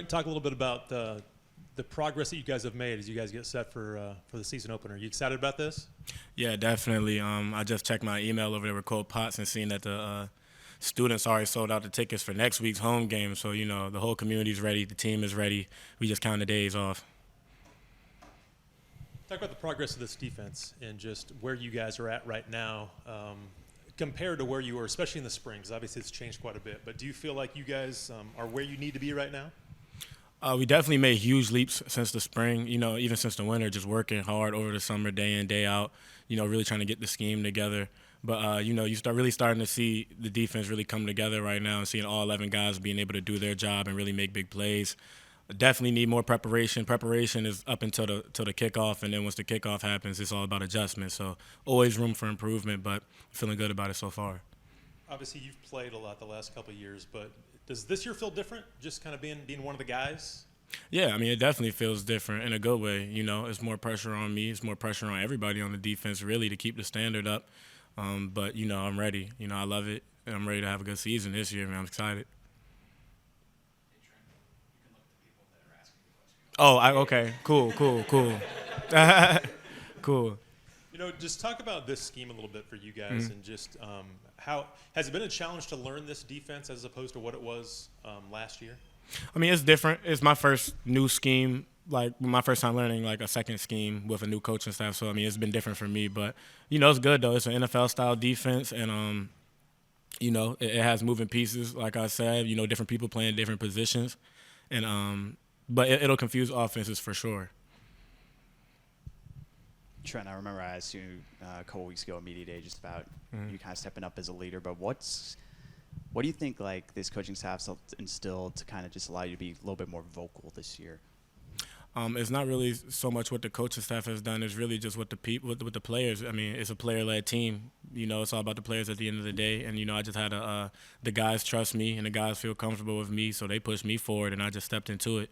talk a little bit about the progress that you guys have made as you guys get set for the season opener. Are you excited about this? Yeah, definitely. I just checked my email over there with Coach Potts and seen that the students already sold out the tickets for next week's home game. So, the whole community's ready. The team is ready. We just count the days off. Talk about the progress of this defense and just where you guys are at right now compared to where you were, especially in the spring, because obviously it's changed quite a bit. But do you feel like you guys are where you need to be right now? We definitely made huge leaps since the spring, even since the winter, just working hard over the summer, day in, day out, really trying to get the scheme together. But, you start really starting to see the defense really come together right now and seeing all 11 guys being able to do their job and really make big plays. Definitely need more preparation. Preparation is up until the kickoff, and then once the kickoff happens, it's all about adjustment. So always room for improvement, but feeling good about it so far. Obviously, you've played a lot the last couple of years, but does this year feel different, just kind of being one of the guys? Yeah, it definitely feels different in a good way. It's more pressure on me. It's more pressure on everybody on the defense, really, to keep the standard up. But, I'm ready. I love it, and I'm ready to have a good season this year, man. I'm excited. Oh, okay. Cool. Cool. Just talk about this scheme a little bit for you guys and just how has it been a challenge to learn this defense as opposed to what it was last year? It's different. It's my first new scheme, like my first time learning like a second scheme with a new coaching staff. So, it's been different for me. But, it's good, though. It's an NFL-style defense, and, it has moving pieces, like I said, different people playing different positions. And but it'll confuse offenses for sure. Trent, I remember I asked you a couple weeks ago at Media Day just about you kind of stepping up as a leader. But what do you think like this coaching staff's instilled to kind of just allow you to be a little bit more vocal this year? It's not really so much what the coaching staff has done. It's really just what with the players. It's a player-led team. It's all about the players at the end of the day. And I just had the guys trust me and the guys feel comfortable with me, so they pushed me forward, and I just stepped into it.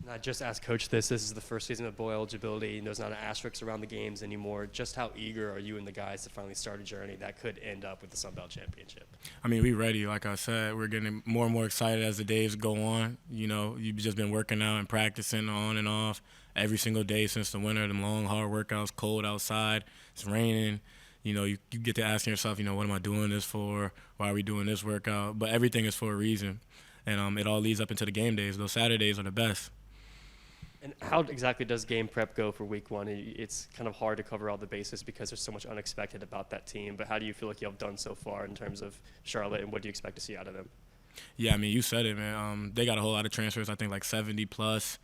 I just asked Coach this is the first season of bowl eligibility, and there's not an asterisk around the games anymore. Just how eager are you and the guys to finally start a journey that could end up with the Sun Belt Championship? We ready. Like I said, we're getting more and more excited as the days go on. You've just been working out and practicing on and off every single day since the winter, them long, hard workouts, cold outside, it's raining. You get to asking yourself, what am I doing this for? Why are we doing this workout? But everything is for a reason. And it all leads up into the game days. Those Saturdays are the best. And how exactly does game prep go for week one? It's kind of hard to cover all the bases because there's so much unexpected about that team. But how do you feel like you have done so far in terms of Charlotte, and what do you expect to see out of them? Yeah, you said it, man. They got a whole lot of transfers, I think like 70 plus.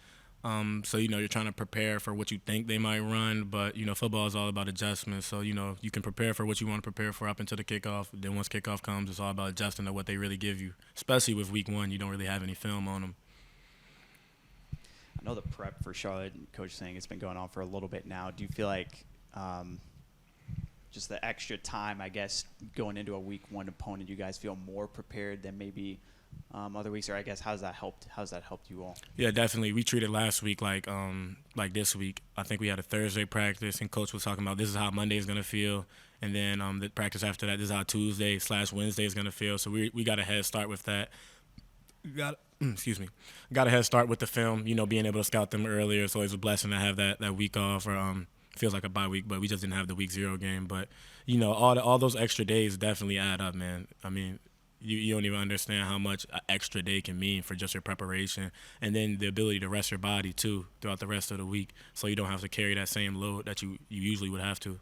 So, you're trying to prepare for what you think they might run. But, football is all about adjustments. So, you can prepare for what you want to prepare for up until the kickoff. Then once kickoff comes, it's all about adjusting to what they really give you, especially with week one. You don't really have any film on them. I know the prep for Charlotte, Coach saying it's been going on for a little bit now. Do you feel like just the extra time, I guess, going into a week one opponent, you guys feel more prepared than maybe other weeks? Or I guess how's that helped you all? Yeah, definitely. We treated last week like this week. I think we had a Thursday practice, and Coach was talking about this is how Monday is going to feel. And then the practice after that, this is how Tuesday/Wednesday is going to feel. So we got a head start with that. Got a head start with the film, being able to scout them earlier. It's always a blessing to have that week off, or feels like a bye week, but we just didn't have the week 0 game. But, all those extra days definitely add up, man. You don't even understand how much an extra day can mean for just your preparation, and then the ability to rest your body, too, throughout the rest of the week, so you don't have to carry that same load that you usually would have to.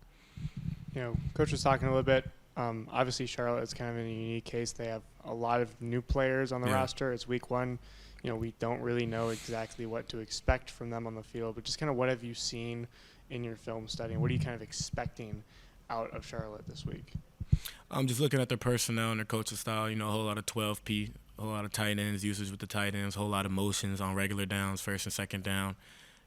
Coach was talking a little bit. Obviously, Charlotte is kind of in a unique case. They have a lot of new players on the roster. It's week one. We don't really know exactly what to expect from them on the field, but just kind of what have you seen in your film study, and what are you kind of expecting out of Charlotte this week? I'm just looking at their personnel and their coaching style, a whole lot of 12P, a whole lot of tight ends, usage with the tight ends, a whole lot of motions on regular downs, first and second down.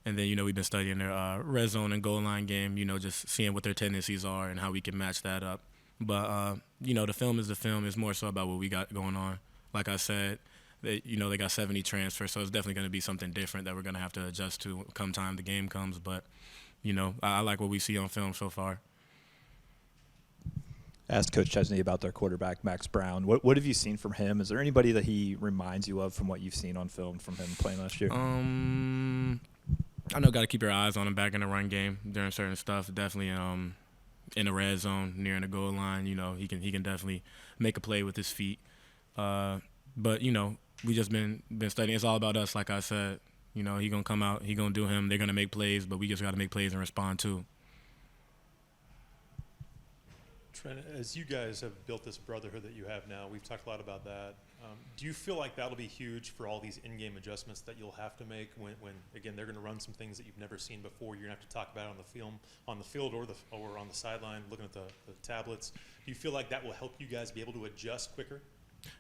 And then, we've been studying their red zone and goal line game, just seeing what their tendencies are and how we can match that up. But, the film is the film. It's more so about what we got going on. Like I said, they got 70 transfers, so it's definitely going to be something different that we're going to have to adjust to come time the game comes. But, I like what we see on film so far. asked Coach Chesney about their quarterback, Max Brown. What have you seen from him? Is there anybody that he reminds you of from what you've seen on film from him playing last year? I know got to keep your eyes on him back in the run game during certain stuff. Definitely in the red zone, nearing the goal line. You know, he can definitely make a play with his feet. But you know, we just been studying. It's all about us, like I said. You know, he gonna come out, he gonna do him. They're gonna make plays, but we just got to make plays and respond too. Trent, as you guys have built this brotherhood that you have now, we've talked a lot about that. Do you feel like that'll be huge for all these in-game adjustments that you'll have to make when again, they're going to run some things that you've never seen before? You're going to have to talk about it on the field or on the sideline, looking at the tablets. Do you feel like that will help you guys be able to adjust quicker?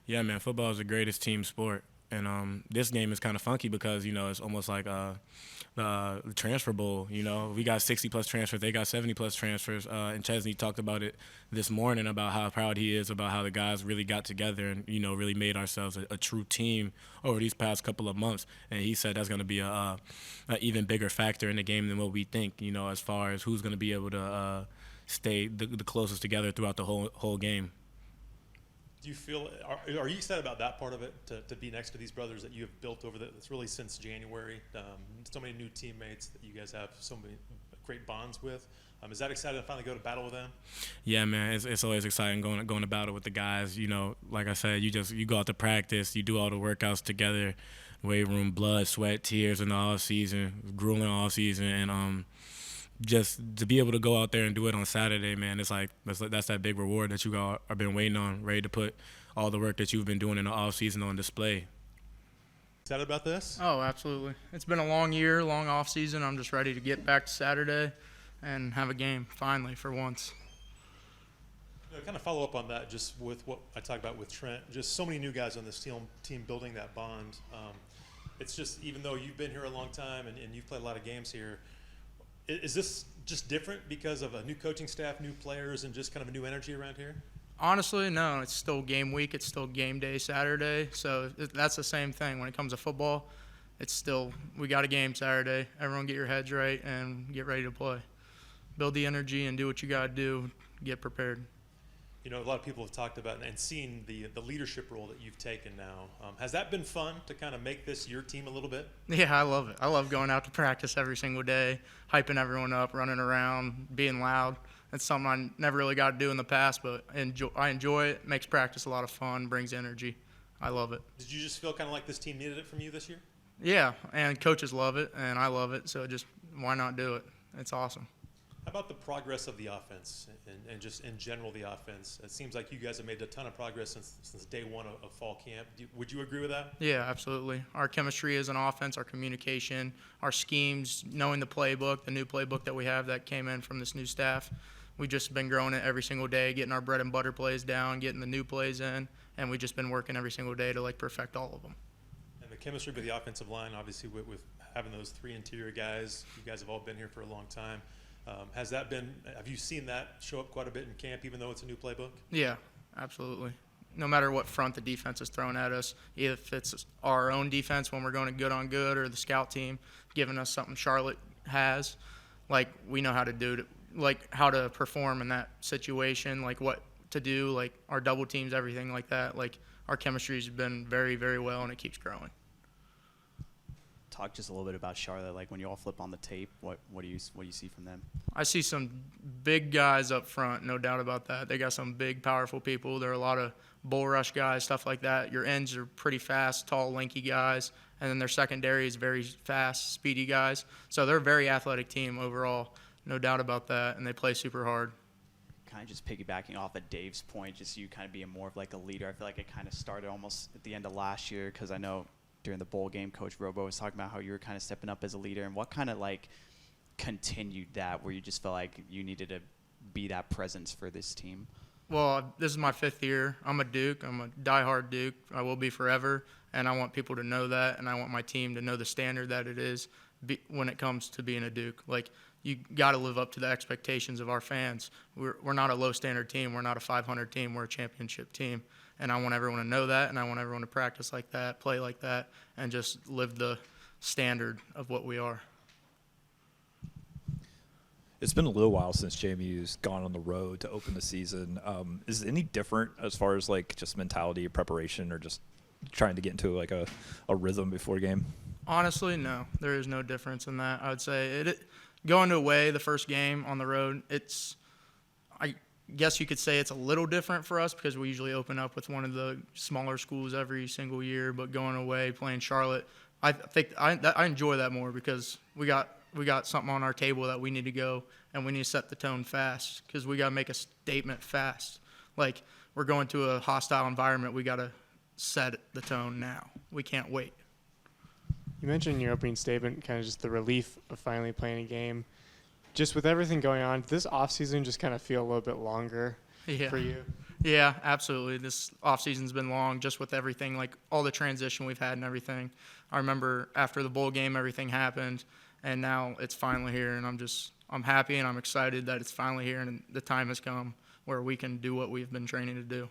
Yeah, man, football is the greatest team sport. And this game is kind of funky because, you know, it's almost like the transfer bowl. You know, we got 60-plus transfers. They got 70-plus transfers. And Chesney talked about it this morning about how proud he is about how the guys really got together and, you know, really made ourselves a true team over these past couple of months. And he said that's going to be a even bigger factor in the game than what we think, you know, as far as who's going to be able to stay the closest together throughout the whole game. Do you feel are you excited about that part of it, to be next to these brothers that you have built over that's really since January? So many new teammates that you guys have so many great bonds with. Is that exciting to finally go to battle with them? Yeah, man, it's always exciting going to battle with the guys. You know, like I said, you go out to practice, you do all the workouts together, weight room, blood, sweat, tears in the off season, grueling off season, and just to be able to go out there and do it on Saturday, man, it's like that's that big reward that you are been waiting on, ready to put all the work that you've been doing in the off season on display. Excited about this? Oh, absolutely. It's been a long year, long off season. I'm just ready to get back to Saturday and have a game finally for once. Kind of follow up on that, just with what I talked about with Trent. Just so many new guys on this team building that bond. It's just, even though you've been here a long time and you've played a lot of games here, is this just different because of a new coaching staff, new players, and just kind of a new energy around here? Honestly, no. It's still game week. It's still game day Saturday. So that's the same thing. When it comes to football, it's still we got a game Saturday. Everyone get your heads right and get ready to play. Build the energy and do what you got to do. Get prepared. You know, a lot of people have talked about and seen the leadership role that you've taken now. Has that been fun to kind of make this your team a little bit? Yeah, I love it. I love going out to practice every single day, hyping everyone up, running around, being loud. That's something I never really got to do in the past, but I enjoy it. Makes practice a lot of fun, brings energy. I love it. Did you just feel kind of like this team needed it from you this year? Yeah, and coaches love it, and I love it, so just why not do it? It's awesome. How about the progress of the offense and just in general the offense? It seems like you guys have made a ton of progress since day one of fall camp. Would you agree with that? Yeah, absolutely. Our chemistry as an offense, our communication, our schemes, knowing the playbook, the new playbook that we have that came in from this new staff. We've just been growing it every single day, getting our bread and butter plays down, getting the new plays in, and we've just been working every single day to perfect all of them. And the chemistry with the offensive line, obviously with having those three interior guys, you guys have all been here for a long time. Have you seen that show up quite a bit in camp, even though it's a new playbook? Yeah, absolutely. No matter what front the defense is throwing at us, if it's our own defense when we're going to good on good or the scout team giving us something Charlotte has, we know how to do it, how to perform in that situation, what to do, our double teams, everything like that. Our chemistry's been very, very well, and it keeps growing. Talk just a little bit about Charlotte. When you all flip on the tape, what do you see from them? I see some big guys up front, no doubt about that. They got some big, powerful people. There are a lot of bull rush guys, stuff like that. Your ends are pretty fast, tall, lanky guys, and then their secondary is very fast, speedy guys. So they're a very athletic team overall, no doubt about that, and they play super hard. Kind of just piggybacking off of Dave's point, just you kind of being more of a leader. I feel like it kind of started almost at the end of last year, because I know during the bowl game, Coach Robo was talking about how you were kind of stepping up as a leader, and what kind of continued that, where you just felt like you needed to be that presence for this team? Well, this is my 5th year. I'm a Duke. I'm a diehard Duke. I will be forever, and I want people to know that, and I want my team to know the standard that it is when it comes to being a Duke. You got to live up to the expectations of our fans. We're not a low-standard team. We're not a 500 team. We're a championship team. And I want everyone to know that, and I want everyone to practice like that, play like that, and just live the standard of what we are. It's been a little while since JMU's gone on the road to open the season. Is it any different as far as like just mentality, preparation, or just trying to get into like a rhythm before a game? Honestly, no. There is no difference in that. I would say going away the first game on the road, I guess you could say it's a little different for us because we usually open up with one of the smaller schools every single year. But going away, playing Charlotte, I think I enjoy that more because we got something on our table that we need to go and we need to set the tone fast because we got to make a statement fast. Like we're going to a hostile environment, we got to set the tone now. We can't wait. You mentioned in your opening statement kind of just the relief of finally playing a game. Just with everything going on, this offseason just kind of feel a little bit longer for you? Yeah, absolutely. This offseason's been long just with everything, like all the transition we've had and everything. I remember after the bowl game, everything happened, and now it's finally here, and I'm happy and I'm excited that it's finally here and the time has come where we can do what we've been training to do.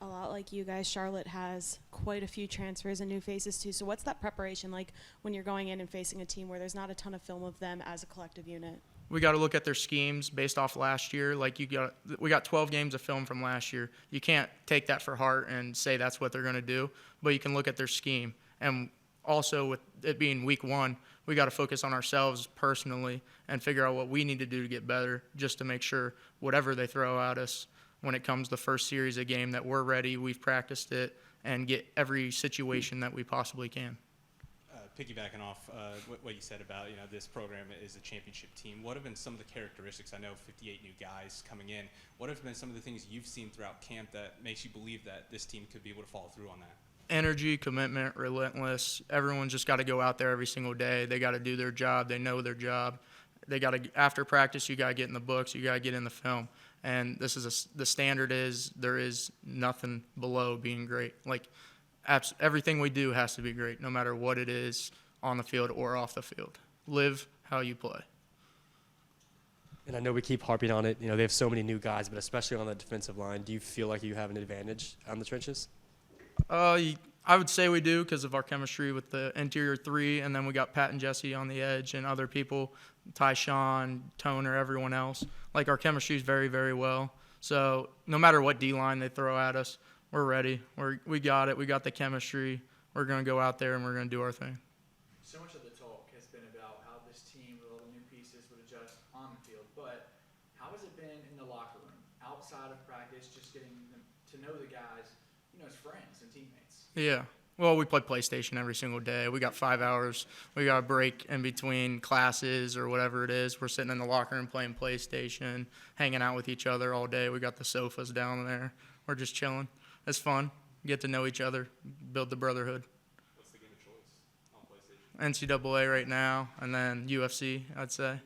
A lot like you guys, Charlotte has quite a few transfers and new faces too. So what's that preparation like when you're going in and facing a team where there's not a ton of film of them as a collective unit? We got to look at their schemes based off last year. Like we got 12 games of film from last year. You can't take that for heart and say that's what they're going to do, but you can look at their scheme. And also with it being week 1, we got to focus on ourselves personally and figure out what we need to do to get better just to make sure whatever they throw at us when it comes to the first series of game that we're ready, we've practiced it, and get every situation that we possibly can. Piggybacking off what you said about this program is a championship team, what have been some of the characteristics? I know 58 new guys coming in. What have been some of the things you've seen throughout camp that makes you believe that this team could be able to follow through on that? Energy, commitment, relentless. Everyone's just got to go out there every single day. They got to do their job. They know their job. They got to, after practice, you got to get in the books. You got to get in the film. And this is the standard is there is nothing below being great. Like everything we do has to be great, no matter what it is on the field or off the field. Live how you play. And I know we keep harping on it. They have so many new guys, but especially on the defensive line, do you feel like you have an advantage on the trenches? I would say we do because of our chemistry with the interior 3, and then we got Pat and Jesse on the edge and other people, Tyshawn, Toner, everyone else. Like our chemistry is very, very well. So no matter what D-line they throw at us, we're ready. We got it. We got the chemistry. We're going to go out there and we're going to do our thing. So much of the talk has been about how this team with all the new pieces would adjust on the field, but how has it been in the locker room, outside of practice, just getting them to know the guys, as friends and teammates? Yeah. Well, we play PlayStation every single day. We got 5 hours. We got a break in between classes or whatever it is. We're sitting in the locker room playing PlayStation, hanging out with each other all day. We got the sofas down there. We're just chilling. It's fun. Get to know each other, build the brotherhood. What's the game of choice on PlayStation? NCAA right now, and then UFC, I'd say.